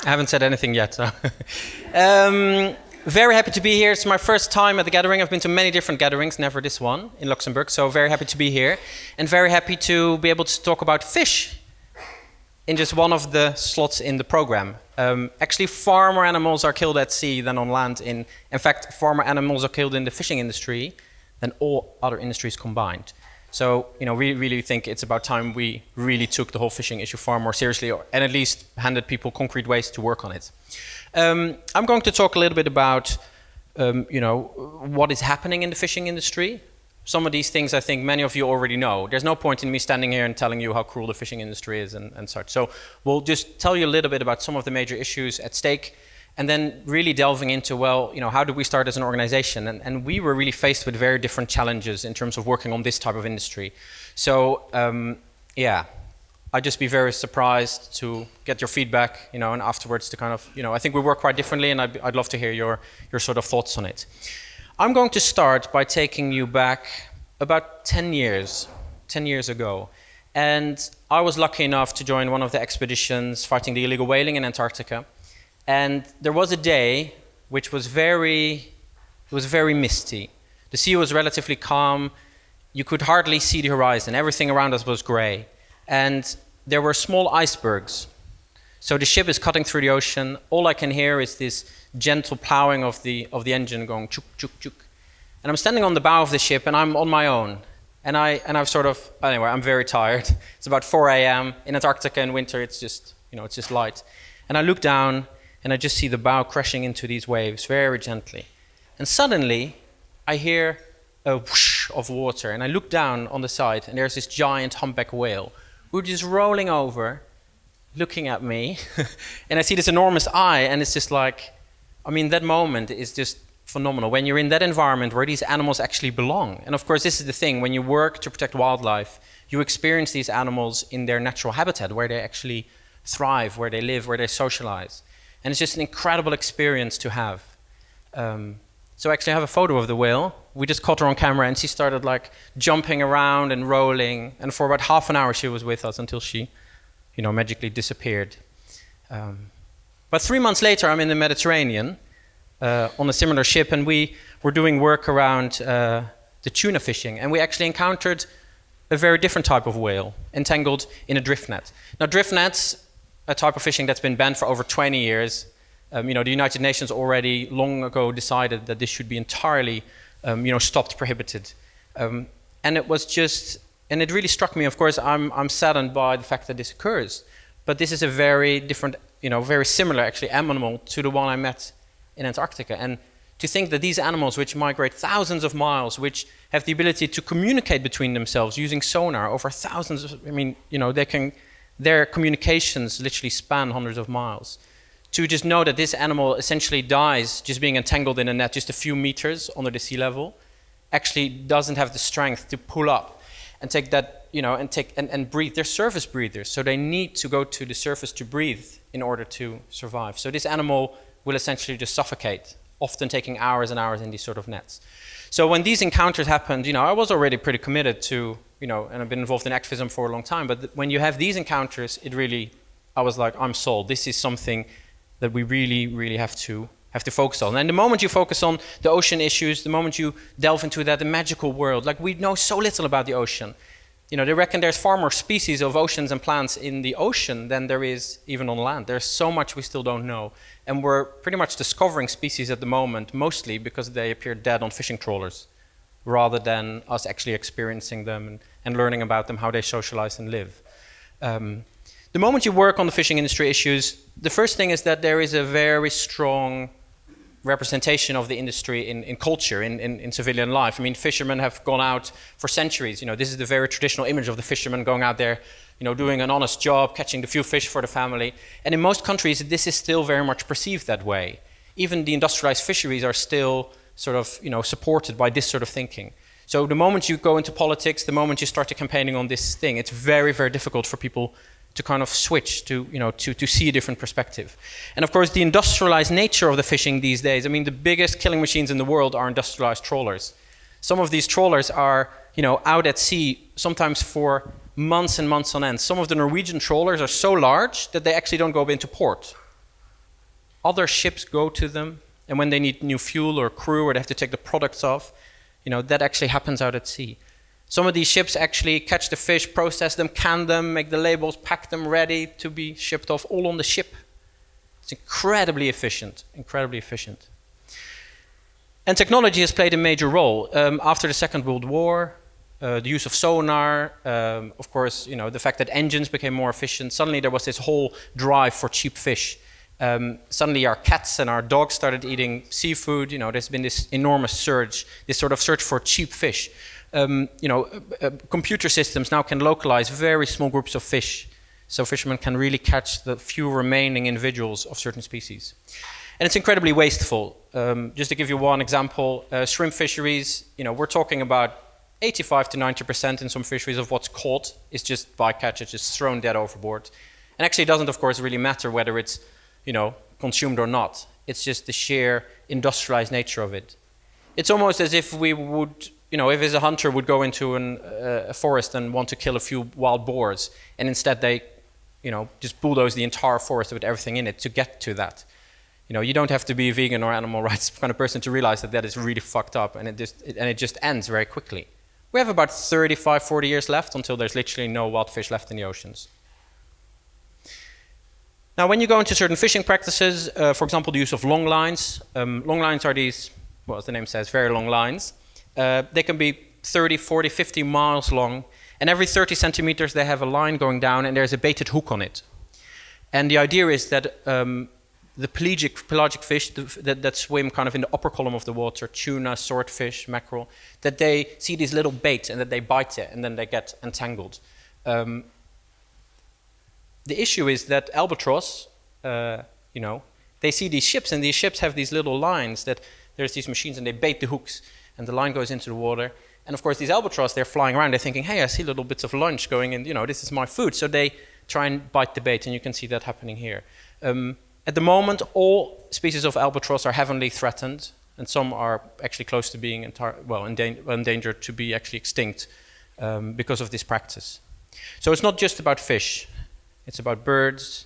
I haven't said anything yet. So. Very happy to be here. It's my first time at the gathering. I've been to many different gatherings, never this one in Luxembourg. So very happy to be here, and very happy to be able to talk about fish in just one of the slots in the program. Actually, far more animals are killed at sea than on land. In fact, far more animals are killed in the fishing industry than all other industries combined. So, we really think it's about time we really took the whole fishing issue far more seriously, and at least handed people concrete ways to work on it. I'm going to talk a little bit about, what is happening in the fishing industry. Some of these things I think many of you already know. There's no point in me standing here and telling you how cruel the fishing industry is and such. So we'll just tell you a little bit about some of the major issues at stake, and then really delving into, how did we start as an organization? And we were really faced with very different challenges in terms of working on this type of industry. So, I'd just be very surprised to get your feedback, and afterwards to kind of, I think we work quite differently, and I'd love to hear your sort of thoughts on it. I'm going to start by taking you back about 10 years ago. And I was lucky enough to join one of the expeditions fighting the illegal whaling in Antarctica. And there was a day which was very misty. The sea was relatively calm. You could hardly see the horizon. Everything around us was gray. And there were small icebergs. So the ship is cutting through the ocean. All I can hear is this gentle plowing of the engine going chuk, chuk, chuk. And I'm standing on the bow of the ship and I'm on my own. And I've sort of, anyway, I'm very tired. It's about 4 a.m. In Antarctica in winter, it's just light. And I look down and I just see the bow crashing into these waves very gently. And suddenly, I hear a whoosh of water, and I look down on the side, and there's this giant humpback whale who's just rolling over, looking at me, and I see this enormous eye, and it's just like, that moment is just phenomenal. When you're in that environment where these animals actually belong. And of course, this is the thing, when you work to protect wildlife, you experience these animals in their natural habitat, where they actually thrive, where they live, where they socialize. And it's just an incredible experience to have. So actually I have a photo of the whale. We just caught her on camera and she started jumping around and rolling. And for about half an hour she was with us until she, magically disappeared. But 3 months later I'm in the Mediterranean on a similar ship, and we were doing work around the tuna fishing. And we actually encountered a very different type of whale entangled in a drift net. Now drift nets, a type of fishing that's been banned for over 20 years. The United Nations already long ago decided that this should be entirely, stopped, prohibited. And it was just, and it really struck me, of course, I'm saddened by the fact that this occurs. But this is a very different, very similar actually animal to the one I met in Antarctica. And to think that these animals, which migrate thousands of miles, which have the ability to communicate between themselves using sonar over thousands of, their communications literally span hundreds of miles. To just know that this animal essentially dies just being entangled in a net just a few meters under the sea level, actually doesn't have the strength to pull up and take that, and breathe. They're surface breathers, so they need to go to the surface to breathe in order to survive. So this animal will essentially just suffocate, often taking hours and hours in these sort of nets. So when these encounters happened, I was already pretty committed to, and I've been involved in activism for a long time, but when you have these encounters, I was like, I'm sold. This is something that we really, really have to focus on. And the moment you focus on the ocean issues, the moment you delve into that, the magical world, we know so little about the ocean. They reckon there's far more species of oceans and plants in the ocean than there is even on land. There's so much we still don't know. And we're pretty much discovering species at the moment, mostly because they appear dead on fishing trawlers, rather than us actually experiencing them and learning about them, how they socialize and live. The moment you work on the fishing industry issues, the first thing is that there is a very strong representation of the industry in culture, in civilian life. Fishermen have gone out for centuries. This is the very traditional image of the fisherman going out there, doing an honest job, catching the few fish for the family. And in most countries, this is still very much perceived that way. Even the industrialized fisheries are still sort of, supported by this sort of thinking. So the moment you go into politics, the moment you start campaigning on this thing, it's very, very difficult for people to kind of switch to see a different perspective. And of course, the industrialized nature of the fishing these days, the biggest killing machines in the world are industrialized trawlers. Some of these trawlers are, out at sea, sometimes for months and months on end. Some of the Norwegian trawlers are so large that they actually don't go into port. other ships go to them, and when they need new fuel or crew or they have to take the products off, that actually happens out at sea. Some of these ships actually catch the fish, process them, can them, make the labels, pack them ready to be shipped off, all on the ship. It's incredibly efficient, incredibly efficient. And technology has played a major role. After the Second World War, the use of sonar, of course, the fact that engines became more efficient, suddenly there was this whole drive for cheap fish. Suddenly our cats and our dogs started eating seafood. There's been this enormous surge, this sort of search for cheap fish. Computer systems now can localize very small groups of fish, so fishermen can really catch the few remaining individuals of certain species. And it's incredibly wasteful. Just to give you one example, shrimp fisheries, we're talking about 85 to 90% in some fisheries of what's caught is just bycatch, it's just thrown dead overboard. And actually it doesn't, of course, really matter whether it's consumed or not. It's just the sheer industrialized nature of it. It's almost as if we would, if as a hunter would go into a forest and want to kill a few wild boars, and instead they, just bulldoze the entire forest with everything in it to get to that. You don't have to be a vegan or animal rights kind of person to realize that is really fucked up, and it just ends very quickly. We have about 35, 40 years left until there's literally no wild fish left in the oceans. Now, when you go into certain fishing practices, for example, the use of long lines. Long lines are these, well, as the name says, very long lines. They can be 30, 40, 50 miles long, and every 30 centimeters they have a line going down and there's a baited hook on it. And the idea is that the pelagic fish that swim kind of in the upper column of the water, tuna, swordfish, mackerel, that they see these little baits and that they bite it and then they get entangled. The issue is that albatross, they see these ships, and these ships have these little lines that there's these machines and they bait the hooks and the line goes into the water. And of course these albatross, they're flying around, they're thinking, hey, I see little bits of lunch going in, this is my food. So they try and bite the bait, and you can see that happening here. At the moment, all species of albatross are heavily threatened, and some are actually close to being endangered to be actually extinct because of this practice. So it's not just about fish. It's about birds.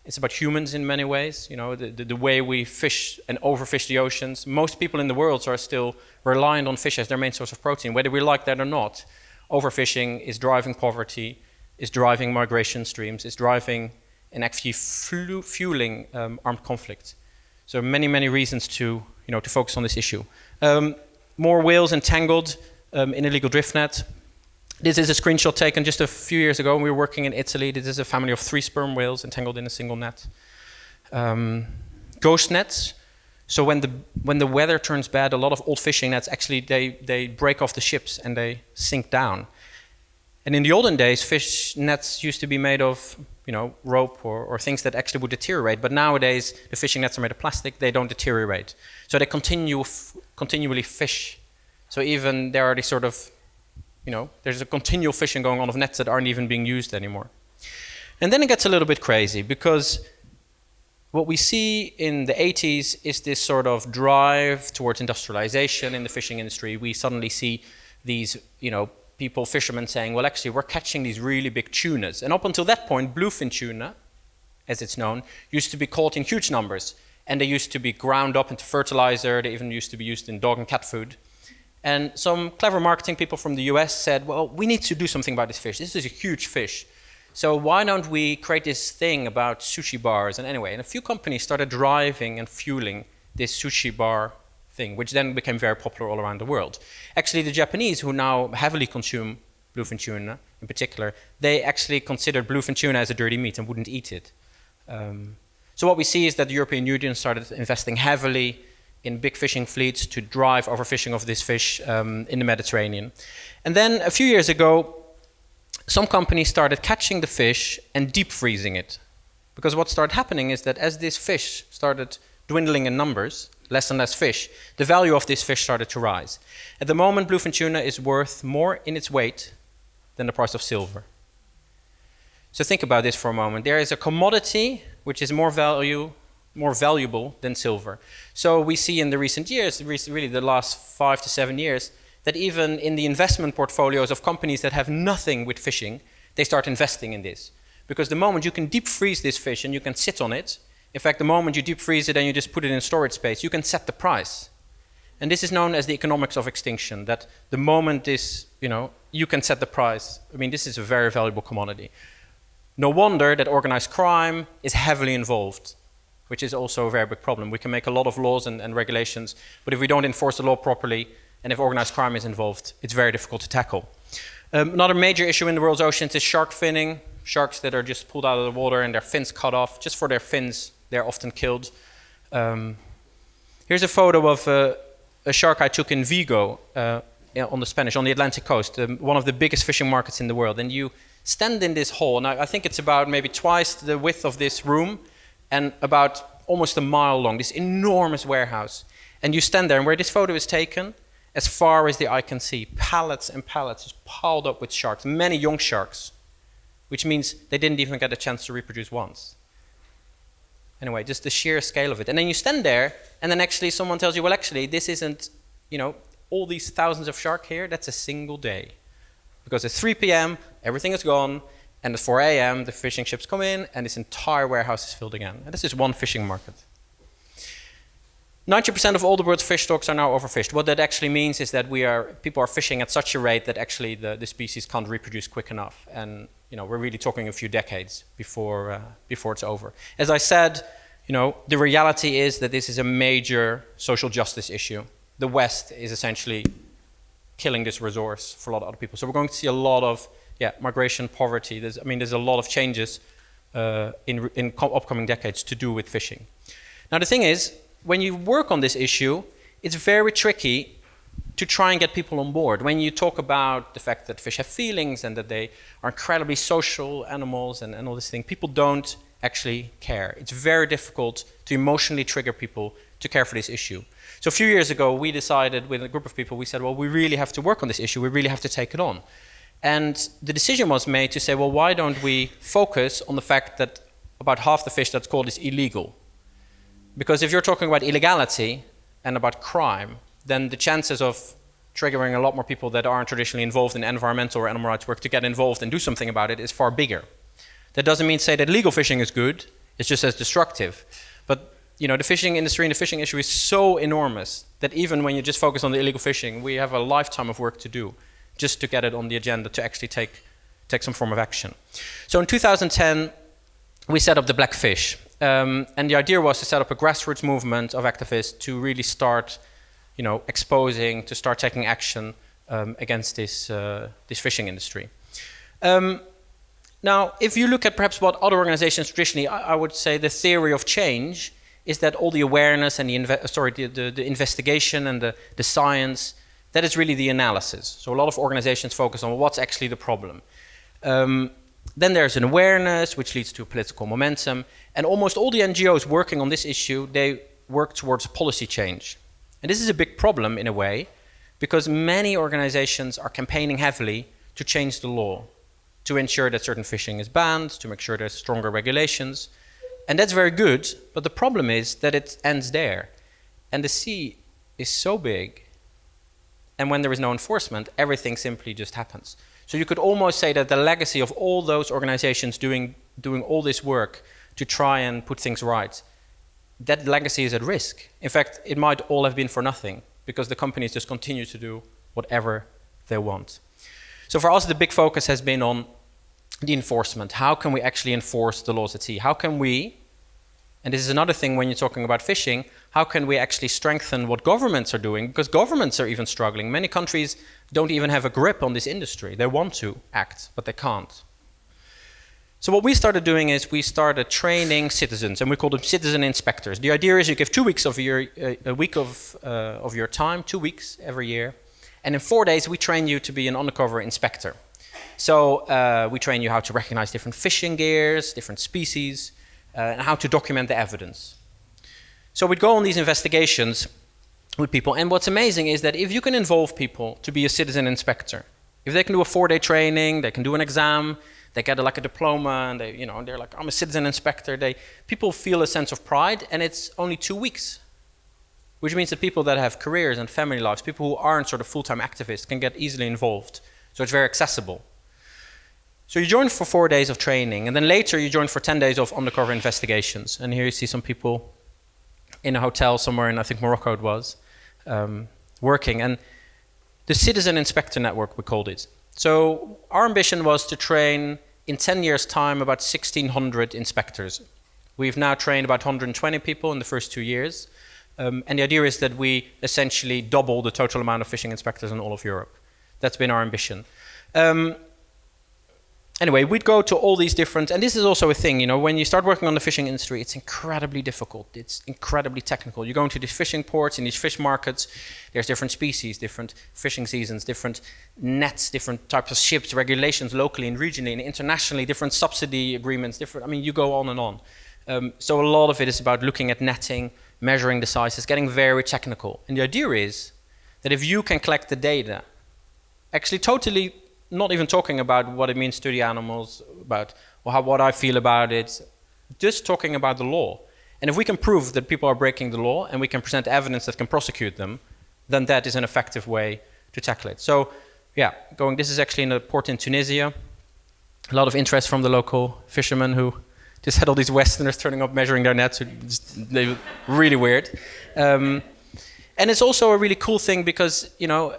It's about humans in many ways. The way we fish and overfish the oceans. Most people in the world are still reliant on fish as their main source of protein, whether we like that or not. Overfishing is driving poverty, is driving migration streams, is driving and actually fueling armed conflict. So many, many reasons to focus on this issue. More whales entangled in illegal drift net. This is a screenshot taken just a few years ago when we were working in Italy. This is a family of 3 sperm whales entangled in a single net. Ghost nets. So when the weather turns bad, a lot of old fishing nets actually they break off the ships and they sink down. And in the olden days, fish nets used to be made of rope or things that actually would deteriorate. But nowadays, the fishing nets are made of plastic. They don't deteriorate. So they continually fish. So even there are these sort of, there's a continual fishing going on of nets that aren't even being used anymore. And then it gets a little bit crazy, because what we see in the 80s is this sort of drive towards industrialization in the fishing industry. We suddenly see these, fishermen saying, well, actually, we're catching these really big tunas. And up until that point, bluefin tuna, as it's known, used to be caught in huge numbers. And they used to be ground up into fertilizer. They even used to be used in dog and cat food. And some clever marketing people from the US said, well, we need to do something about this fish. This is a huge fish. So why don't we create this thing about sushi bars? And anyway, and a few companies started driving and fueling this sushi bar thing, which then became very popular all around the world. Actually, the Japanese, who now heavily consume bluefin tuna in particular, they actually considered bluefin tuna as a dirty meat and wouldn't eat it. So what we see is that the European Union started investing heavily in big fishing fleets to drive overfishing of this fish in the Mediterranean. And then a few years ago, some companies started catching the fish and deep freezing it. Because what started happening is that as this fish started dwindling in numbers, less and less fish, the value of this fish started to rise. At the moment, bluefin tuna is worth more in its weight than the price of silver. So think about this for a moment. There is a commodity which is more valuable than silver. So we see in the recent years, really the last 5 to 7 years, that even in the investment portfolios of companies that have nothing with fishing, they start investing in this. Because the moment you can deep freeze this fish and you can sit on it, In fact, the moment you deep freeze it and you just put it in storage space, you can set the price. And this is known as the economics of extinction, that the moment this, you can set the price. I mean, this is a very valuable commodity. No wonder that organized crime is heavily involved, which is also a very big problem. We can make a lot of laws and regulations, but if we don't enforce the law properly, and if organized crime is involved, it's very difficult to tackle. Another major issue in the world's oceans is shark finning. Sharks that are just pulled out of the water and their fins cut off. Just for their fins, they're often killed. Here's a photo of a shark I took in Vigo, on the Atlantic coast, one of the biggest fishing markets in the world. And you stand in this hole, and I think it's about maybe twice the width of this room, and about almost a mile long, this enormous warehouse. And you stand there, and where this photo is taken, as far as the eye can see, pallets and pallets just piled up with sharks, many young sharks, which means they didn't even get a chance to reproduce once. Anyway, just the sheer scale of it. And then you stand there, and then actually someone tells you, well, actually, this isn't, all these thousands of shark here, that's a single day. Because at 3 p.m., everything is gone, and at 4 a.m., the fishing ships come in, and this entire warehouse is filled again. And this is one fishing market. 90% of all the world's fish stocks are now overfished. What that actually means is that people are fishing at such a rate that actually the species can't reproduce quick enough. And we're really talking a few decades before it's over. As I said, the reality is that this is a major social justice issue. The West is essentially killing this resource for a lot of other people. So we're going to see a lot of migration, poverty. There's a lot of changes in upcoming decades to do with fishing. Now the thing is, when you work on this issue, it's very tricky to try and get people on board. When you talk about the fact that fish have feelings and that they are incredibly social animals and all this thing, people don't actually care. It's very difficult to emotionally trigger people to care for this issue. So a few years ago, we decided with a group of people, we said, well, we really have to work on this issue. We really have to take it on. And the decision was made to say, well, why don't we focus on the fact that about half the fish that's caught is illegal? Because if you're talking about illegality and about crime, then the chances of triggering a lot more people that aren't traditionally involved in environmental or animal rights work to get involved and do something about it is far bigger. That doesn't mean to say that legal fishing is good, it's just as destructive. But the fishing industry and the fishing issue is so enormous that even when you just focus on the illegal fishing, we have a lifetime of work to do just to get it on the agenda to actually take some form of action. So in 2010, we set up the Black Fish. And the idea was to set up a grassroots movement of activists to really start, exposing, to start taking action against this fishing industry. Now, if you look at perhaps what other organizations traditionally, I would say the theory of change is that all the awareness and the investigation and the science, that is really the analysis. So a lot of organizations focus on what's actually the problem. Then there's an awareness, which leads to a political momentum. And almost all the NGOs working on this issue, they work towards policy change. And this is a big problem in a way, because many organizations are campaigning heavily to change the law, to ensure that certain fishing is banned, to make sure there's stronger regulations. And that's very good, but the problem is that it ends there. And the sea is so big, and when there is no enforcement, everything simply just happens. So you could almost say that the legacy of all those organizations doing all this work to try and put things right, that legacy is at risk. In fact, it might all have been for nothing, because the companies just continue to do whatever they want. So for us, the big focus has been on the enforcement. How can we actually enforce the laws at sea? How can we, and this is another thing when you're talking about fishing, how can we actually strengthen what governments are doing? Because governments are even struggling. Many countries don't even have a grip on this industry. They want to act, but they can't. So what we started doing is we started training citizens, and we call them citizen inspectors. The idea is you give 2 weeks of your time, 2 weeks every year, and in 4 days we train you to be an undercover inspector. So we train you how to recognize different fishing gears, different species, and how to document the evidence. So we'd go on these investigations with people, and what's amazing is that if you can involve people to be a citizen inspector, if they can do a 4-day training, they can do an exam, they get like a diploma, and they're like, I'm a citizen inspector. People feel a sense of pride, and it's only 2 weeks, which means that people that have careers and family lives, people who aren't sort of full-time activists, can get easily involved. So it's very accessible. So you join for 4 days of training, and then later you join for 10 days of undercover investigations. And here you see some people in a hotel somewhere in, I think, Morocco it was, working. And the Citizen Inspector Network, we called it. So our ambition was to train, in 10 years' time, about 1,600 inspectors. We've now trained about 120 people in the first 2 years. And the idea is that we essentially double the total amount of fishing inspectors in all of Europe. That's been our ambition. Anyway, we'd go to all these different, and this is also a thing, you know, when you start working on the fishing industry, it's incredibly difficult. It's incredibly technical. You go into these fishing ports, in these fish markets, there's different species, different fishing seasons, different nets, different types of ships, regulations locally and regionally and internationally, different subsidy agreements, different, I mean, you go on and on. So a lot of it is about looking at netting, measuring the sizes, getting very technical. And the idea is that if you can collect the data, actually totally not even talking about what it means to the animals, about what I feel about it, just talking about the law. And if we can prove that people are breaking the law and we can present evidence that can prosecute them, then that is an effective way to tackle it. So yeah, this is actually in a port in Tunisia. A lot of interest from the local fishermen who just had all these Westerners turning up measuring their nets. They were really weird. And it's also a really cool thing because, you know,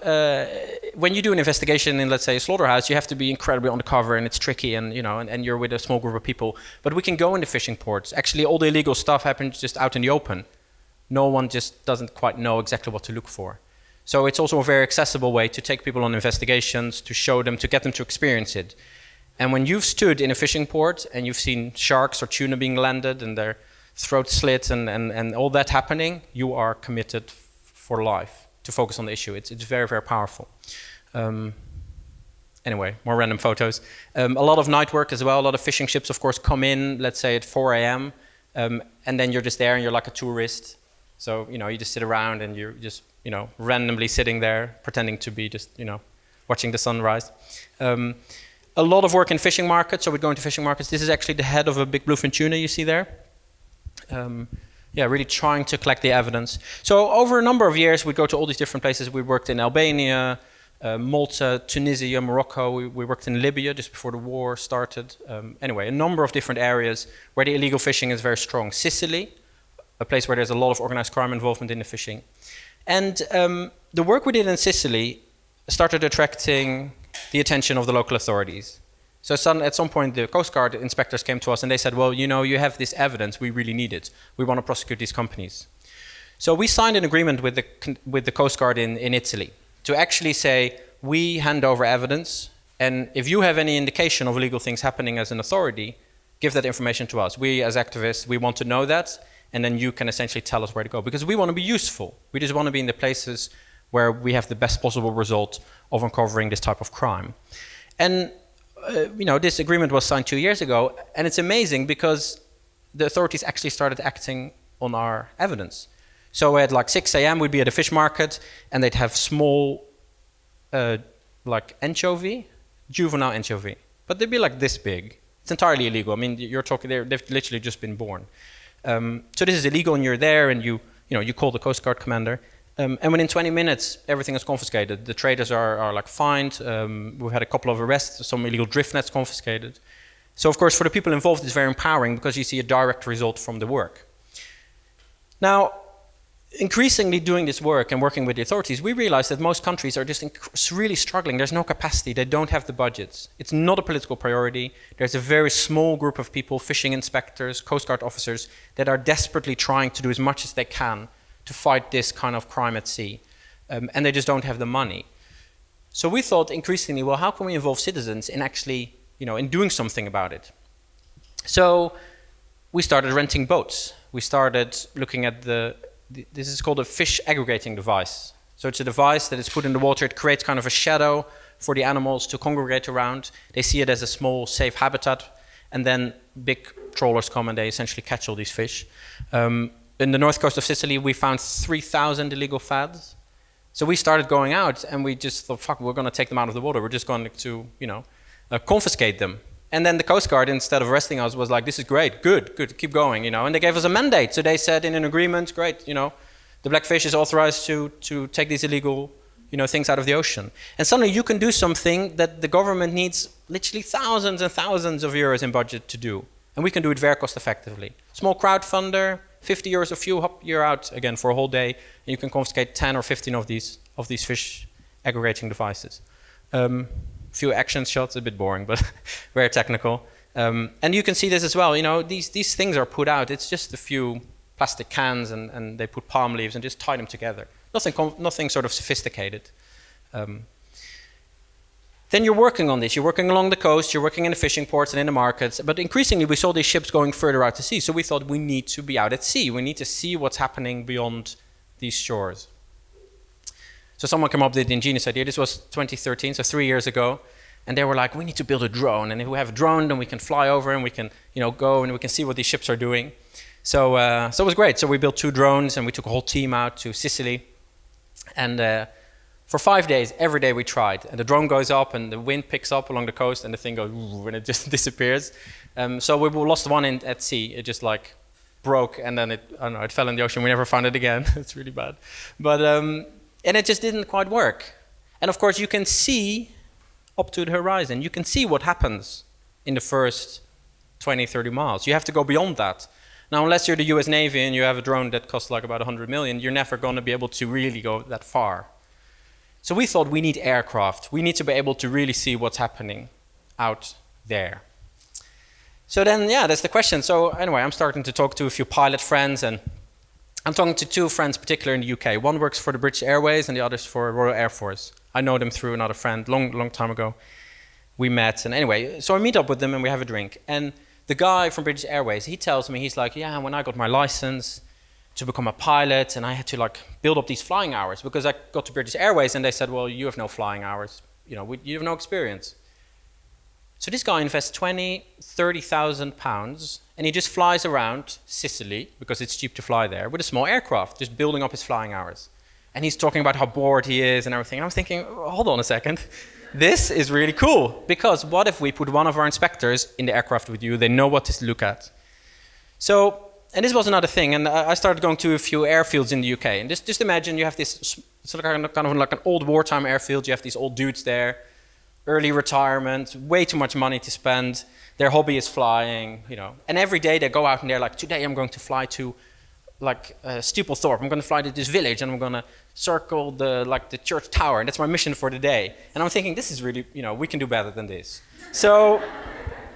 when you do an investigation in, let's say, a slaughterhouse, you have to be incredibly undercover and it's tricky and, you know, and you're with a small group of people. But we can go in the fishing ports. Actually, all the illegal stuff happens just out in the open. No one just doesn't quite know exactly what to look for. So it's also a very accessible way to take people on investigations, to show them, to get them to experience it. And when you've stood in a fishing port and you've seen sharks or tuna being landed and their throat slit and all that happening, you are committed for life to focus on the issue. It's very, very powerful. Anyway, more random photos. A lot of night work as well. A lot of fishing ships, of course, come in, let's say at 4 a.m. And then you're just there and you're like a tourist. So, you know, you just sit around and you're just, you know, randomly sitting there, pretending to be just, you know, watching the sunrise. A lot of work in fishing markets. So we'd go into fishing markets. This is actually the head of a big bluefin tuna you see there. Yeah, really trying to collect the evidence. So over a number of years, we'd go to all these different places. We worked in Albania, Malta, Tunisia, Morocco. We worked in Libya just before the war started. Anyway, a number of different areas where the illegal fishing is very strong. Sicily, a place where there's a lot of organized crime involvement in the fishing. And the work we did in Sicily started attracting the attention of the local authorities. So at some point, the Coast Guard inspectors came to us and they said, well, you know, you have this evidence, we really need it. We want to prosecute these companies. So we signed an agreement with the Coast Guard in Italy to actually say, we hand over evidence, and if you have any indication of illegal things happening as an authority, give that information to us. We, as activists, we want to know that, and then you can essentially tell us where to go. Because we want to be useful. We just want to be in the places where we have the best possible result of uncovering this type of crime. And you know, this agreement was signed 2 years ago, and it's amazing because the authorities actually started acting on our evidence. So at like 6 a.m. we'd be at a fish market, and they'd have small, like anchovy, juvenile anchovy, but they'd be like this big. It's entirely illegal. I mean, you're talking, they've literally just been born. So this is illegal, and you're there, and you call the Coast Guard commander. And within 20 minutes, everything is confiscated. The traders are like fined. We've had a couple of arrests, some illegal drift nets confiscated. So of course, for the people involved, it's very empowering because you see a direct result from the work. Now, increasingly doing this work and working with the authorities, we realize that most countries are just really struggling. There's no capacity. They don't have the budgets. It's not a political priority. There's a very small group of people, fishing inspectors, Coast Guard officers, that are desperately trying to do as much as they can to fight this kind of crime at sea. And they just don't have the money. So we thought increasingly, well, how can we involve citizens in actually, you know, in doing something about it? So we started renting boats. We started looking at this is called a fish aggregating device. So it's a device that is put in the water. It creates kind of a shadow for the animals to congregate around. They see it as a small, safe habitat. And then big trawlers come and they essentially catch all these fish. In the north coast of Sicily, we found 3,000 illegal fads. So we started going out and we just thought, fuck, we're going to take them out of the water. We're just going to, you know, confiscate them. And then the Coast Guard, instead of arresting us, was like, this is great, good, keep going, you know. And they gave us a mandate. So they said in an agreement, great, you know, the Black Fish is authorized to take these illegal, things out of the ocean. And suddenly you can do something that the government needs literally thousands and thousands of euros in budget to do. And we can do it very cost effectively. Small crowdfunder, 50 euros a fuel, hop, you're out again for a whole day, and you can confiscate 10 or 15 of these fish aggregating devices. Few action shots, a bit boring, but very technical. And you can see this as well, these things are put out, it's just a few plastic cans and they put palm leaves and just tie them together. Nothing sort of sophisticated. Then you're working on this. You're working along the coast, you're working in the fishing ports and in the markets, but increasingly we saw these ships going further out to sea, so we thought we need to be out at sea. We need to see what's happening beyond these shores. So someone came up with the ingenious idea. This was 2013, so 3 years ago, and they were like, we need to build a drone, and if we have a drone, then we can fly over and we can go and we can see what these ships are doing. So it was great. So we built 2 drones and we took a whole team out to Sicily, and for 5 days, every day we tried. And the drone goes up and the wind picks up along the coast and the thing goes and it just disappears. So we lost one at sea. It just broke and then it fell in the ocean. We never found it again. It's really bad. But, and it just didn't quite work. And of course you can see up to the horizon. You can see what happens in the first 20, 30 miles. You have to go beyond that. Now, unless you're the US Navy and you have a drone that costs about 100 million, you're never going to be able to really go that far. So we thought we need aircraft. We need to be able to really see what's happening out there. So then, that's the question. So anyway, I'm starting to talk to a few pilot friends, and I'm talking to 2 friends, particularly in the UK. One works for the British Airways and the other's for Royal Air Force. I know them through another friend, long time ago. We met, and anyway, so I meet up with them and we have a drink. And the guy from British Airways, he tells me, he's like, when I got my license to become a pilot, and I had to build up these flying hours because I got to British Airways and they said, well, you have no flying hours, you have no experience. So this guy invests 20, 30,000 pounds and he just flies around Sicily because it's cheap to fly there with a small aircraft, just building up his flying hours. And he's talking about how bored he is and everything. And I was thinking, hold on a second. This is really cool, because what if we put one of our inspectors in the aircraft with you? They know what to look at. So, and this was another thing, and I started going to a few airfields in the UK. And just imagine you have this kind of like an old wartime airfield. You have these old dudes there, early retirement, way too much money to spend. Their hobby is flying, And every day they go out and they're like, today I'm going to fly to Steeplethorpe. I'm going to fly to this village and I'm going to circle the church tower. And that's my mission for the day. And I'm thinking, this is really, we can do better than this. So.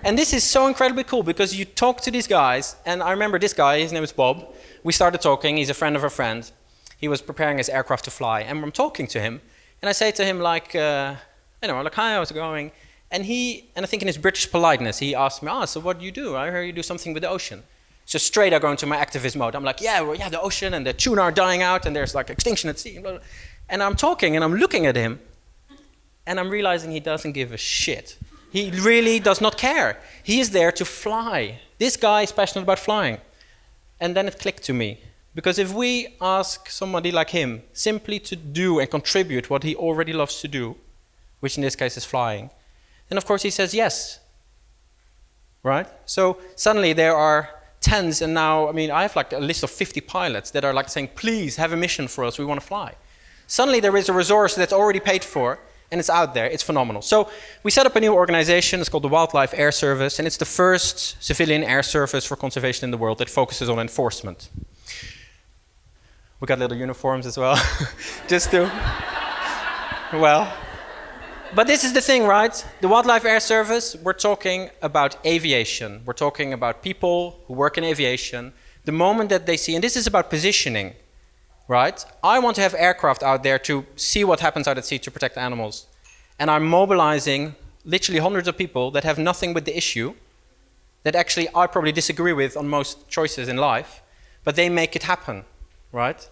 And this is so incredibly cool because you talk to these guys, and I remember this guy, his name is Bob. We started talking, he's a friend of a friend. He was preparing his aircraft to fly, and I'm talking to him, and I say to him hi, how's it going? And I think in his British politeness, he asked me, so what do you do? I heard you do something with the ocean. So straight I go into my activist mode. I'm like, the ocean and the tuna are dying out, and there's extinction at sea. Blah, blah. And I'm talking, and I'm looking at him, and I'm realizing he doesn't give a shit. He really does not care. He is there to fly. This guy is passionate about flying. And then it clicked to me. Because if we ask somebody like him simply to do and contribute what he already loves to do, which in this case is flying, then of course he says yes. Right? So suddenly there are tens, and now, I have a list of 50 pilots that are saying, please have a mission for us, we want to fly. Suddenly there is a resource that's already paid for, and it's out there, it's phenomenal. So we set up a new organization, it's called the Wildlife Air Service, and it's the first civilian air service for conservation in the world that focuses on enforcement. We got little uniforms as well, just to, But this is the thing, right? The Wildlife Air Service, we're talking about aviation. We're talking about people who work in aviation. The moment that they see, and this is about positioning, right? I want to have aircraft out there to see what happens out at sea to protect animals. And I'm mobilizing literally hundreds of people that have nothing with the issue, that actually I probably disagree with on most choices in life, but they make it happen, right?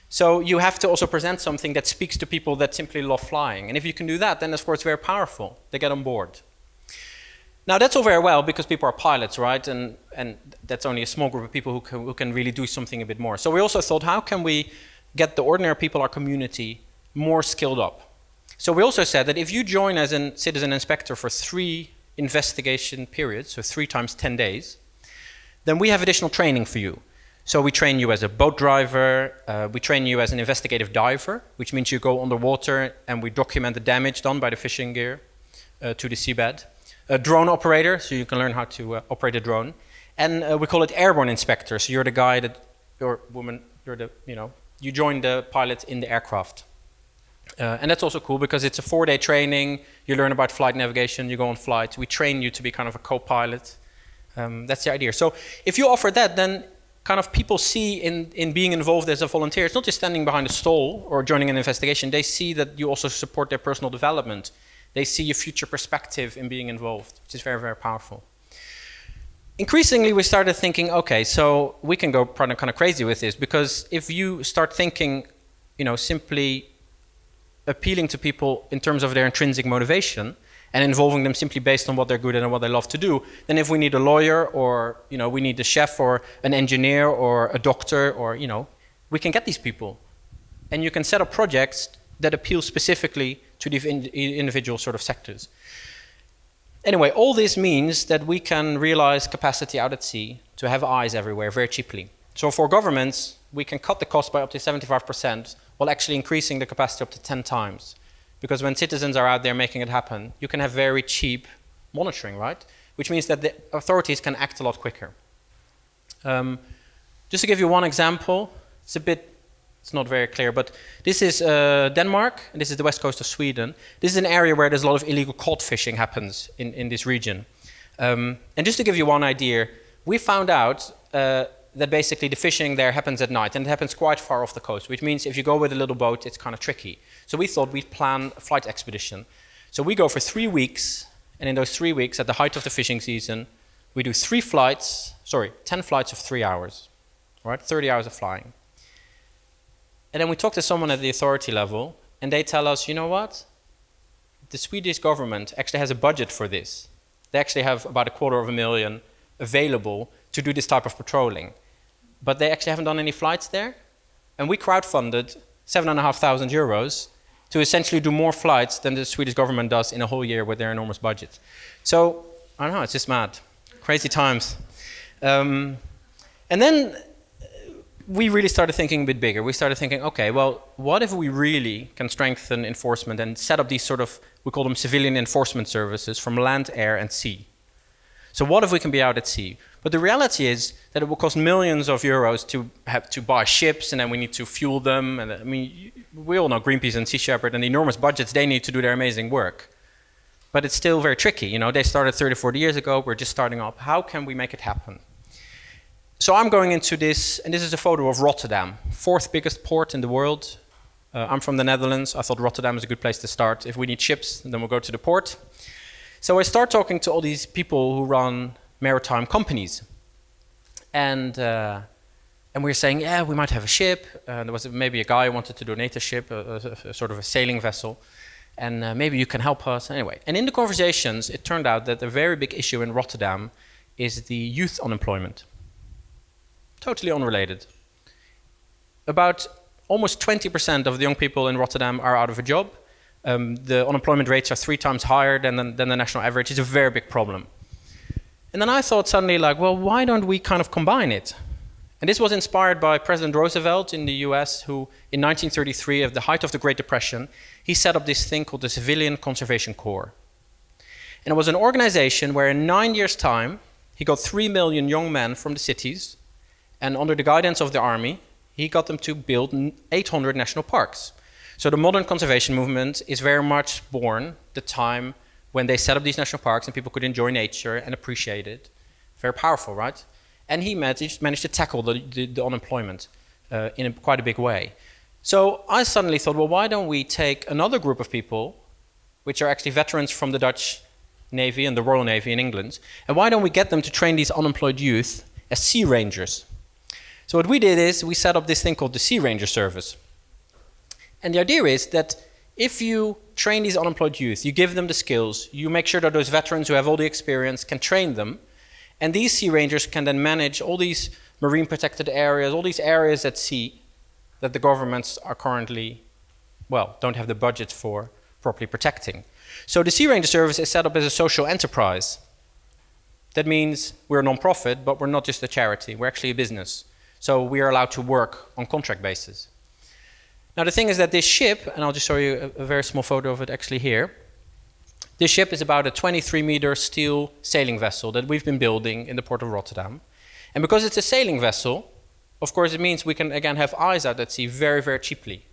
So you have to also present something that speaks to people that simply love flying. And if you can do that, then of course it's very powerful. They get on board. Now that's all very well because people are pilots, right? And that's only a small group of people who can really do something a bit more. So we also thought, how can we get the ordinary people, our community, more skilled up? So we also said that if you join as a citizen inspector for 3 investigation periods, so 3 times 10 days, then we have additional training for you. So we train you as a boat driver, we train you as an investigative diver, which means you go underwater and we document the damage done by the fishing gear to the seabed. A drone operator, so you can learn how to operate a drone. And we call it airborne inspector, so you're the guy that, or woman, you're the, you join the pilot in the aircraft. And that's also cool because it's a 4-day training, you learn about flight navigation, you go on flights, we train you to be kind of a co-pilot. That's the idea. So if you offer that, then kind of people see in being involved as a volunteer, it's not just standing behind a stall or joining an investigation, they see that you also support their personal development. They see a future perspective in being involved, which is very, very powerful. Increasingly, we started thinking, okay, so we can go kind of crazy with this, because if you start thinking, simply appealing to people in terms of their intrinsic motivation and involving them simply based on what they're good at and what they love to do, then if we need a lawyer or, we need a chef or an engineer or a doctor or, we can get these people. And you can set up projects that appeal specifically to the individual sort of sectors. Anyway, all this means that we can realize capacity out at sea to have eyes everywhere very cheaply. So for governments, we can cut the cost by up to 75% while actually increasing the capacity up to 10 times. Because when citizens are out there making it happen, you can have very cheap monitoring, right? Which means that the authorities can act a lot quicker. Just to give you one example, it's not very clear, but this is Denmark, and this is the west coast of Sweden. This is an area where there's a lot of illegal cod fishing happens in this region. And just to give you one idea, we found out that basically the fishing there happens at night, and it happens quite far off the coast, which means if you go with a little boat, it's kind of tricky. So we thought we'd plan a flight expedition. So we go for 3 weeks, and in those 3 weeks, at the height of the fishing season, we do 10 flights of 3 hours, right? 30 hours of flying. And then we talk to someone at the authority level, and they tell us, you know what? The Swedish government actually has a budget for this. They actually have about $250,000 available to do this type of patrolling. But they actually haven't done any flights there. And we crowdfunded €7,500 to essentially do more flights than the Swedish government does in a whole year with their enormous budget. So, I don't know, it's just mad. Crazy times. And then we really started thinking a bit bigger. We started thinking, okay, well, what if we really can strengthen enforcement and set up these sort of, we call them civilian enforcement services from land, air, and sea. So what if we can be out at sea? But the reality is that it will cost millions of euros to have to buy ships, and then we need to fuel them. And I mean, we all know Greenpeace and Sea Shepherd and the enormous budgets they need to do their amazing work. But it's still very tricky. They started 30, 40 years ago. We're just starting up. How can we make it happen? So I'm going into this, and this is a photo of Rotterdam, 4th biggest port in the world. I'm from the Netherlands. I thought Rotterdam is a good place to start. If we need ships, then we'll go to the port. So I start talking to all these people who run maritime companies. And we're saying, yeah, we might have a ship. There was maybe a guy who wanted to donate a ship, a sort of a sailing vessel. And maybe you can help us. Anyway, and in the conversations, it turned out that a very big issue in Rotterdam is the youth unemployment. Totally unrelated. About almost 20% of the young people in Rotterdam are out of a job. The unemployment rates are 3 times higher than the national average. It's a very big problem. And then I thought suddenly, like, well, why don't we kind of combine it? And this was inspired by President Roosevelt in the US, who in 1933, at the height of the Great Depression, he set up this thing called the Civilian Conservation Corps. And it was an organization where in 9 years' time, he got 3 million young men from the cities, and under the guidance of the army, he got them to build 800 national parks. So the modern conservation movement is very much born the time when they set up these national parks and people could enjoy nature and appreciate it. Very powerful, right? And he managed to tackle the unemployment in quite a big way. So I suddenly thought, well, why don't we take another group of people, which are actually veterans from the Dutch Navy and the Royal Navy in England, and why don't we get them to train these unemployed youth as sea rangers? So what we did is we set up this thing called the Sea Ranger Service. And the idea is that if you train these unemployed youth, you give them the skills, you make sure that those veterans who have all the experience can train them, and these sea rangers can then manage all these marine protected areas, all these areas at sea that the governments are currently, well, don't have the budget for properly protecting. So the Sea Ranger Service is set up as a social enterprise. That means we're a non-profit, but we're not just a charity, we're actually a business. So we are allowed to work on contract basis. Now the thing is that this ship, and I'll just show you a very small photo of it actually here. This ship is about a 23-meter steel sailing vessel that we've been building in the port of Rotterdam. And because it's a sailing vessel, of course it means we can again have eyes out at sea very, very cheaply.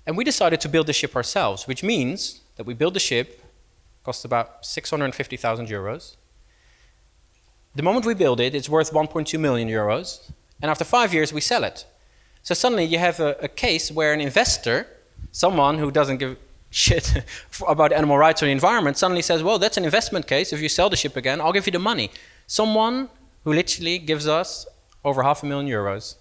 And we decided to build the ship ourselves, which means that we built the ship, cost about 650,000 euros. The moment we build it, it's worth 1.2 million euros. And after 5 years, we sell it. So suddenly you have a case where an investor, someone who doesn't give shit about animal rights or the environment, suddenly says, well, that's an investment case. If you sell the ship again, I'll give you the money. Someone who literally gives us over €500,000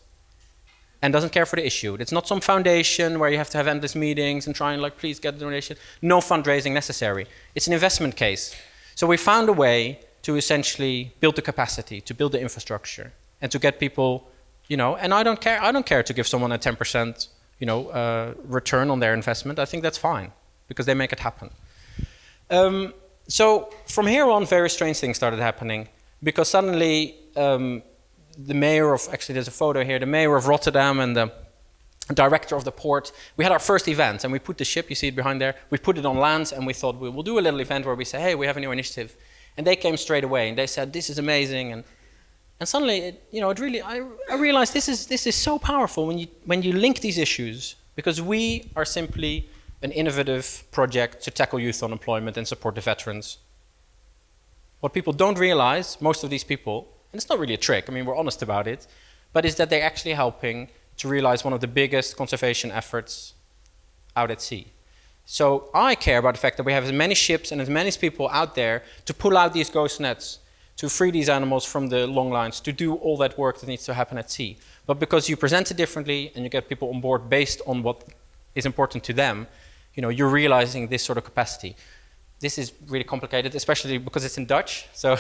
and doesn't care for the issue. It's not some foundation where you have to have endless meetings and try and like, please get a donation. No fundraising necessary. It's an investment case. So we found a way to essentially build the capacity, to build the infrastructure, and to get people, you know, and I don't care to give someone a 10%, you know, return on their investment. I think that's fine, because they make it happen. So from here on, very strange things started happening, because suddenly the mayor of, actually there's a photo here, the mayor of Rotterdam and the director of the port, we had our first event, and we put the ship, you see it behind there, we put it on land, and we thought we'll do a little event where we say, hey, we have a new initiative. And they came straight away, and they said, this is amazing. And suddenly, I realized this is so powerful when you link these issues, because we are simply an innovative project to tackle youth unemployment and support the veterans. What people don't realize, most of these people, and it's not really a trick, I mean, we're honest about it, but is that they're actually helping to realize one of the biggest conservation efforts out at sea. So I care about the fact that we have as many ships and as many people out there to pull out these ghost nets, to free these animals from the long lines, to do all that work that needs to happen at sea. But because you present it differently and you get people on board based on what is important to them, you know, you're realizing this sort of capacity. This is really complicated, especially because it's in Dutch, so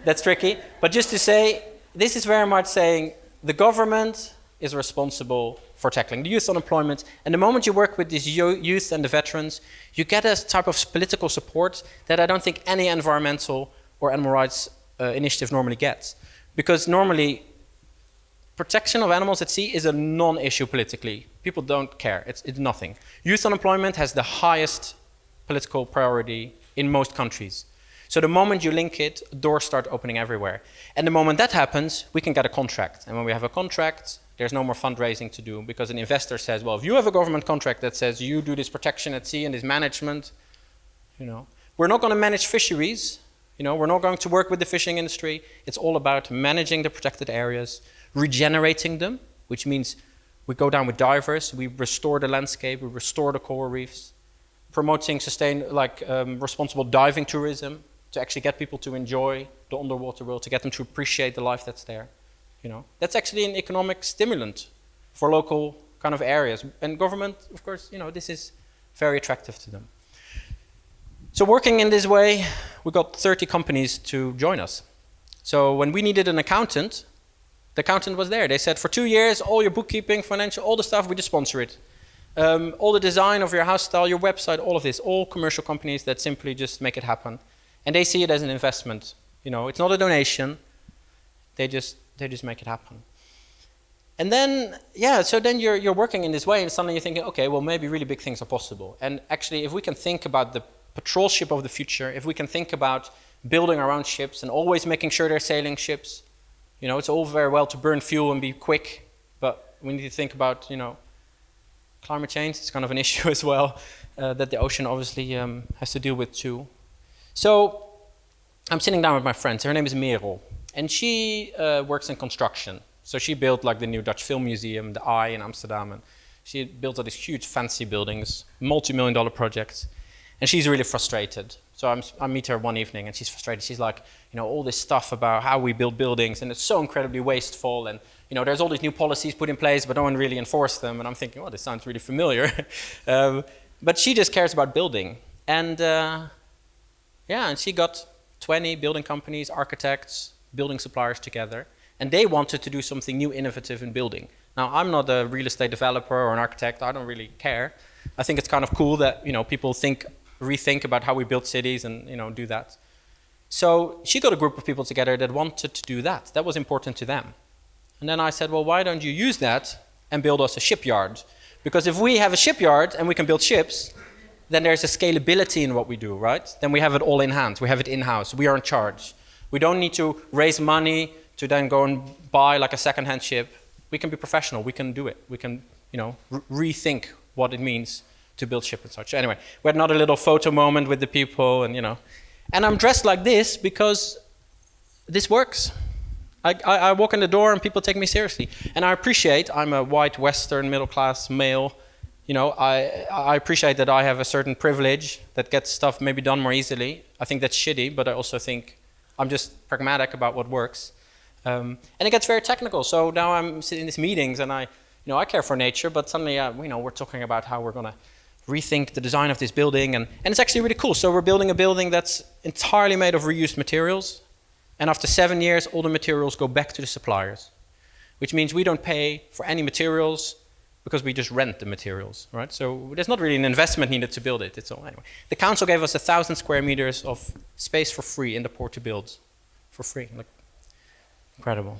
that's tricky. But just to say, this is very much saying the government is responsible for tackling the youth unemployment. And the moment you work with these youth and the veterans, you get a type of political support that I don't think any environmental or animal rights initiative normally gets. Because normally, protection of animals at sea is a non-issue politically. People don't care, it's nothing. Youth unemployment has the highest political priority in most countries. So the moment you link it, doors start opening everywhere. And the moment that happens, we can get a contract. And when we have a contract, there's no more fundraising to do, because an investor says, well, if you have a government contract that says you do this protection at sea and this management, you know, we're not going to manage fisheries, you know, we're not going to work with the fishing industry. It's all about managing the protected areas, regenerating them, which means we go down with divers, we restore the landscape, we restore the coral reefs, promoting responsible diving tourism to actually get people to enjoy the underwater world, to get them to appreciate the life that's there. You know, that's actually an economic stimulant for local kind of areas. And government, of course, you know, this is very attractive to them. So working in this way, we got 30 companies to join us. So when we needed an accountant, the accountant was there. They said, for 2 years, all your bookkeeping, financial, all the stuff, we just sponsor it. All the design of your house style, your website, all of this, all commercial companies that simply just make it happen. And they see it as an investment. You know, it's not a donation. They just make it happen. And then, yeah, so then you're working in this way, and suddenly you're thinking, okay, well, maybe really big things are possible. And actually, if we can think about the patrol ship of the future, if we can think about building our own ships and always making sure they're sailing ships, you know, it's all very well to burn fuel and be quick, but we need to think about, you know, climate change. It's kind of an issue as well, that the ocean obviously has to deal with too. So I'm sitting down with my friend. Her name is Merel. And she works in construction. So she built like the new Dutch Film Museum, the Eye in Amsterdam. And she built all these huge fancy buildings, multi-million-dollar projects. And she's really frustrated. So I meet her one evening and she's frustrated. She's like, you know, all this stuff about how we build buildings and it's so incredibly wasteful. And, you know, there's all these new policies put in place, but no one really enforced them. And I'm thinking, oh, this sounds really familiar. But she just cares about building. And yeah, and she got 20 building companies, architects, building suppliers together, and they wanted to do something new, innovative in building. Now, I'm not a real estate developer or an architect. I don't really care. I think it's kind of cool that, you know, people rethink about how we build cities and, you know, do that. So she got a group of people together that wanted to do that. That was important to them. And then I said, well, why don't you use that and build us a shipyard? Because if we have a shipyard and we can build ships, then there's a scalability in what we do, right? Then we have it all in hand. We have it in-house. We are in charge. We don't need to raise money to then go and buy like a second-hand ship. We can be professional. We can do it. We can, rethink what it means to build ship and such. Anyway, we had another little photo moment with the people, and and I'm dressed like this because this works. I walk in the door and people take me seriously, and I appreciate I'm a white Western middle-class male. I appreciate that I have a certain privilege that gets stuff maybe done more easily. I think that's shitty, but I also think I'm just pragmatic about what works. And it gets very technical. So now I'm sitting in these meetings, and I care for nature, but suddenly, we're talking about how we're going to rethink the design of this building, and it's actually really cool. So we're building a building that's entirely made of reused materials, and after 7 years, all the materials go back to the suppliers, which means we don't pay for any materials because we just rent the materials, right? So there's not really an investment needed to build it. It's all anyway. The council gave us 1,000 square meters of space for free in the port to build, for free. Like, incredible.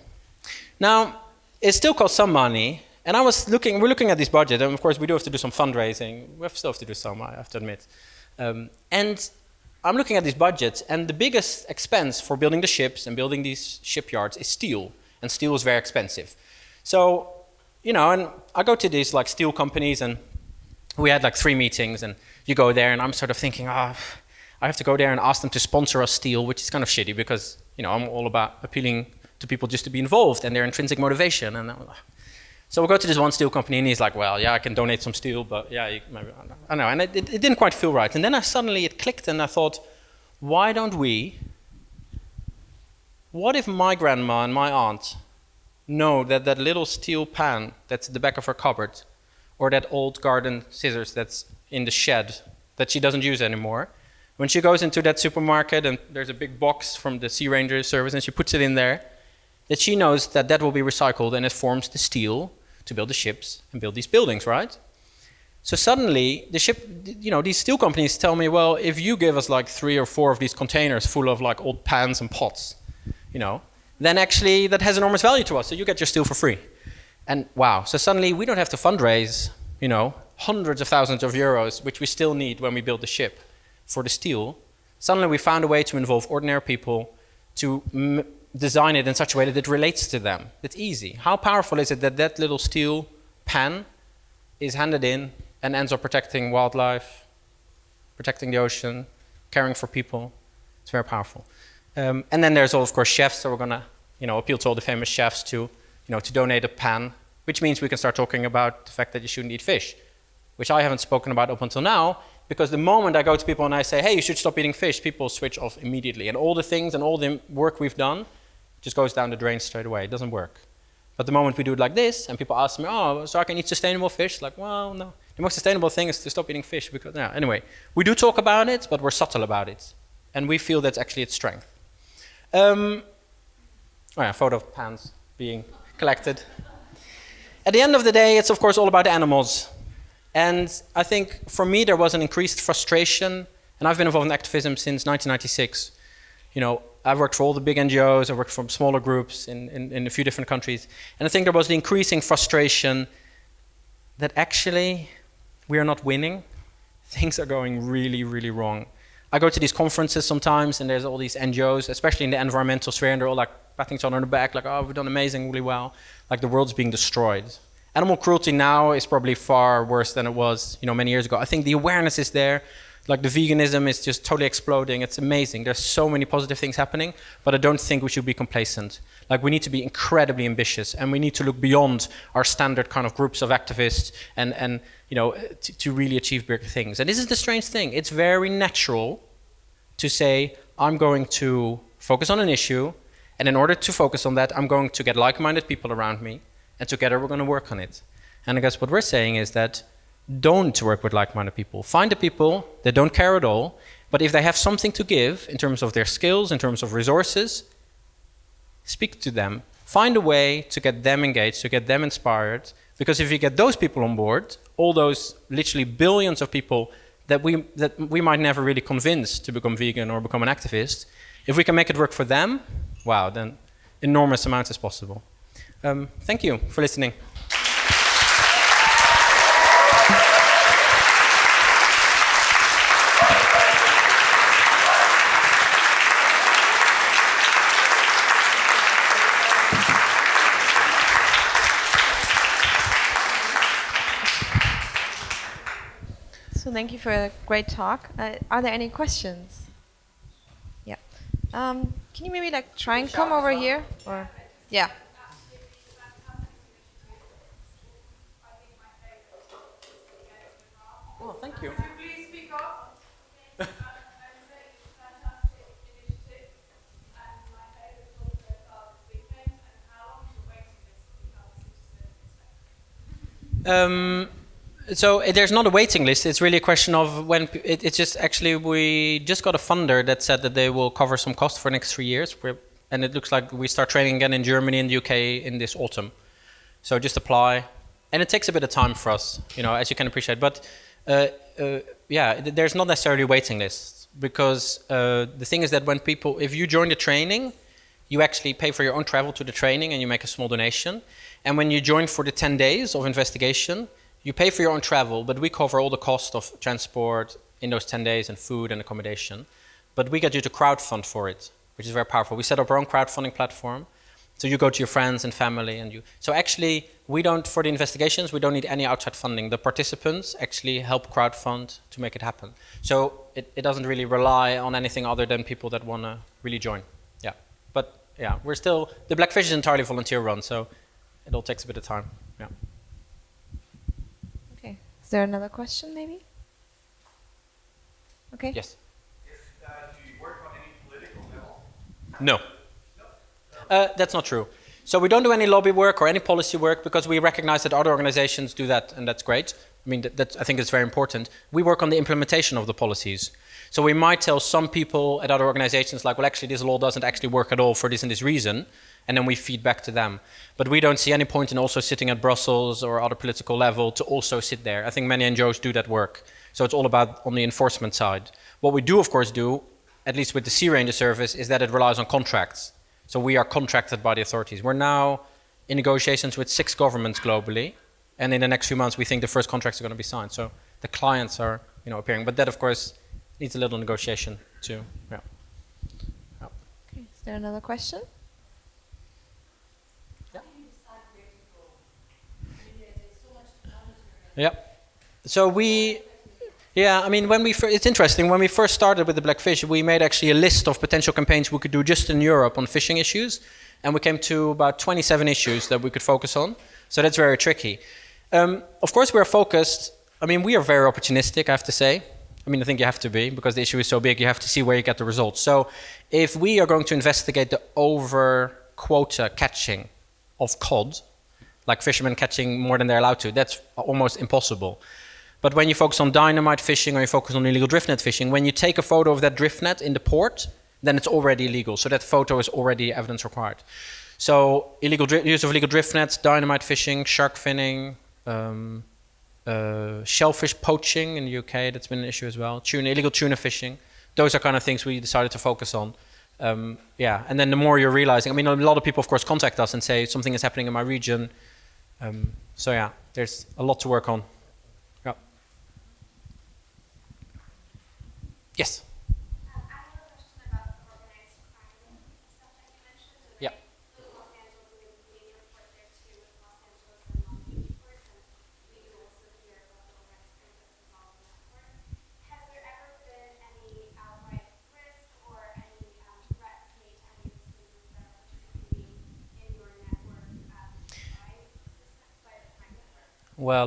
Now, it still costs some money. And we're looking at this budget, and of course we do have to do some fundraising. We still have to do some, I have to admit. And I'm looking at these budgets, and the biggest expense for building the ships and building these shipyards is steel, and steel is very expensive. So, and I go to these like steel companies, and we had like 3 meetings, and you go there, and I'm sort of thinking, I have to go there and ask them to sponsor us steel, which is kind of shitty because, I'm all about appealing to people just to be involved and their intrinsic motivation. And so we'll go to this one steel company, and he's like, well, yeah, I can donate some steel, but yeah, maybe, I don't know. And it didn't quite feel right. And then suddenly it clicked, and I thought, what if my grandma and my aunt know that that little steel pan that's at the back of her cupboard, or that old garden scissors that's in the shed that she doesn't use anymore, when she goes into that supermarket and there's a big box from the Sea Ranger service and she puts it in there, that she knows that that will be recycled and it forms the steel to build the ships and build these buildings, right? So suddenly, these steel companies tell me, well, if you give us like 3 or 4 of these containers full of like old pans and pots, then actually that has enormous value to us, so you get your steel for free. And wow, so suddenly we don't have to fundraise, hundreds of thousands of euros, which we still need when we build the ship for the steel. Suddenly we found a way to involve ordinary people to design it in such a way that it relates to them. It's easy. How powerful is it that that little steel pan is handed in and ends up protecting wildlife, protecting the ocean, caring for people? It's very powerful. And then there's all, of course, chefs. So we're going to, appeal to all the famous chefs to donate a pan, which means we can start talking about the fact that you shouldn't eat fish, which I haven't spoken about up until now, because the moment I go to people and I say, hey, you should stop eating fish, people switch off immediately. And all the things and all the work we've done just goes down the drain straight away. It doesn't work. But the moment we do it like this, and people ask me, oh, so I can eat sustainable fish? Like, well, no. The most sustainable thing is to stop eating fish because, yeah, anyway. We do talk about it, but we're subtle about it. And we feel that's actually its strength. Photo of pans being collected. At the end of the day, it's of course all about animals. And I think for me there was an increased frustration, and I've been involved in activism since 1996. I've worked for all the big NGOs, I've worked for smaller groups in a few different countries. And I think there was the increasing frustration that actually we are not winning. Things are going really, really wrong. I go to these conferences sometimes, and there's all these NGOs, especially in the environmental sphere, and they're all like patting each other on the back, like, oh, we've done amazingly well. Like the world's being destroyed. Animal cruelty now is probably far worse than it was, many years ago. I think the awareness is there. Like the veganism is just totally exploding. It's amazing. There's so many positive things happening, but I don't think we should be complacent. Like we need to be incredibly ambitious, and we need to look beyond our standard kind of groups of activists and to really achieve bigger things. And this is the strange thing. It's very natural to say, I'm going to focus on an issue, and in order to focus on that, I'm going to get like-minded people around me, and together we're going to work on it. And I guess what we're saying is that don't work with like-minded people. Find the people that don't care at all, but if they have something to give in terms of their skills, in terms of resources, speak to them. Find a way to get them engaged, to get them inspired, because if you get those people on board, all those literally billions of people that we might never really convince to become vegan or become an activist, if we can make it work for them, wow, then enormous amounts is possible. Thank you for listening. So thank you for a great talk. Are there any questions? Yeah. Can you maybe like try and come over here? Or yeah. Oh, thank you. Please speak up. My favorite talk so far this weekend, and how long is your waiting list for So there's not a waiting list. It's really a question of when. It's just actually we just got a funder that said that they will cover some cost for the next 3 years, and it looks like we start training again in Germany and the UK in this autumn. So just apply, and it takes a bit of time for us, as you can appreciate. But yeah, there's not necessarily waiting lists because the thing is that when people, if you join the training, you actually pay for your own travel to the training and you make a small donation. And when you join for the 10 days of investigation, you pay for your own travel, but we cover all the cost of transport in those 10 days and food and accommodation. But we get you to crowdfund for it, which is very powerful. We set up our own crowdfunding platform. So you go to your friends and family and you... So actually, we don't, for the investigations, we don't need any outside funding. The participants actually help crowdfund to make it happen. So it doesn't really rely on anything other than people that want to really join. Yeah. But yeah, we're still... The Blackfish is entirely volunteer run, so it all takes a bit of time. Yeah. Okay. Is there another question, maybe? Okay. Yes. Do you work on any political level? No. That's not true. So we don't do any lobby work or any policy work because we recognize that other organizations do that, and that's great. I mean, I think it's very important. We work on the implementation of the policies. So we might tell some people at other organizations like, well, actually, this law doesn't actually work at all for this and this reason, and then we feed back to them. But we don't see any point in also sitting at Brussels or other political level to also sit there. I think many NGOs do that work. So it's all about on the enforcement side. What we do, of course, do, at least with the Sea Ranger service, is that it relies on contracts. So we are contracted by the authorities. We're now in negotiations with 6 governments globally, and in the next few months we think the first contracts are going to be signed. So the clients are, appearing, but that of course needs a little negotiation too. Yeah. Yeah. Okay. Is there another question? Yeah. Yeah. So I mean, it's interesting. When we first started with the Blackfish, we made actually a list of potential campaigns we could do just in Europe on fishing issues, and we came to about 27 issues that we could focus on. So that's very tricky. Of course, we are focused. I mean, we are very opportunistic, I have to say. I mean, I think you have to be, because the issue is so big, you have to see where you get the results. So if we are going to investigate the over-quota catching of cod, like fishermen catching more than they're allowed to, that's almost impossible. But when you focus on dynamite fishing or you focus on illegal drift net fishing, when you take a photo of that drift net in the port, then it's already illegal. So that photo is already evidence required. So use of illegal drift nets, dynamite fishing, shark finning, shellfish poaching in the UK, that's been an issue as well. Illegal tuna fishing. Those are kind of things we decided to focus on. Yeah, and then the more you're realizing, I mean, a lot of people, of course, contact us and say something is happening in my region. So yeah, there's a lot to work on. Yeah. Yes. I have a question about organized crime stuff that you mentioned. Yeah. Los Angeles is a major port there too, with Los Angeles and Long Beach ports, and we do also hear about the organized crime that's involved in that port. Has there ever been any outright risk or any threats made to any of the citizens that are participating in your network by the crime network? Well,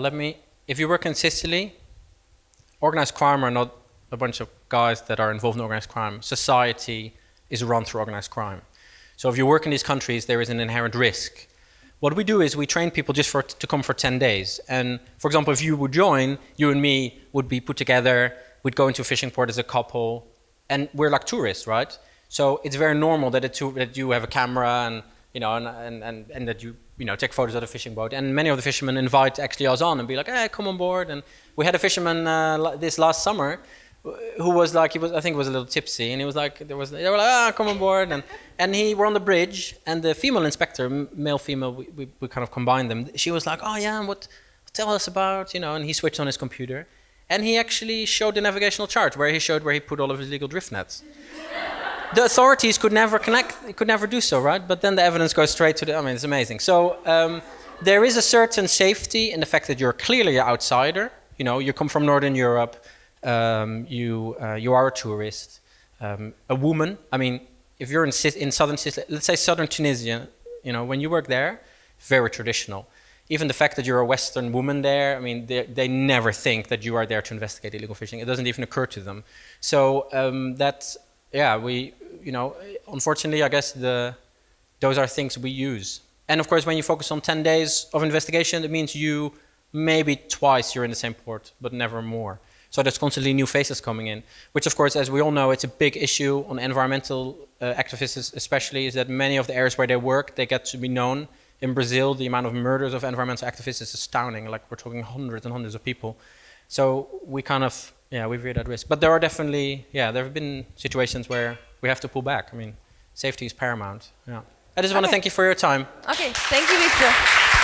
if you work in Sicily, organized crime are not a bunch of guys that are involved in organized crime. Society is run through organized crime. So if you work in these countries, there is an inherent risk. What we do is we train people just to come for 10 days. And for example, if you would join, you and me would be put together, we'd go into a fishing port as a couple, and we're like tourists, right? So it's very normal that you have a camera and that you take photos of the fishing boat. And many of the fishermen invite actually us on and be like, hey, come on board. And we had a fisherman this last summer. who was like, I think he was a little tipsy, and he was like, they were like, ah, come on board, and he were on the bridge, and the female inspector, male, female, we kind of combined them. She was like, oh yeah, tell us about, and he switched on his computer, and he actually showed the navigational chart where he showed where he put all of his legal drift nets. The authorities could never do so, right? But then the evidence goes straight to it's amazing. So there is a certain safety in the fact that you're clearly an outsider. You come from Northern Europe. You are a tourist, a woman. If you're in southern Sicily, let's say southern Tunisia, when you work there, very traditional. Even the fact that you're a Western woman there, they never think that you are there to investigate illegal fishing. It doesn't even occur to them. So unfortunately, I guess those are things we use. And of course, when you focus on 10 days of investigation, it means you maybe twice you're in the same port, but never more. So there's constantly new faces coming in, which of course, as we all know, it's a big issue on environmental activists especially, is that many of the areas where they work, they get to be known. In Brazil, the amount of murders of environmental activists is astounding. Like, we're talking hundreds and hundreds of people. So we kind of, we veer that risk. But there are definitely, there have been situations where we have to pull back. Safety is paramount. Yeah. I just want to thank you for your time. Okay, thank you, Wietse.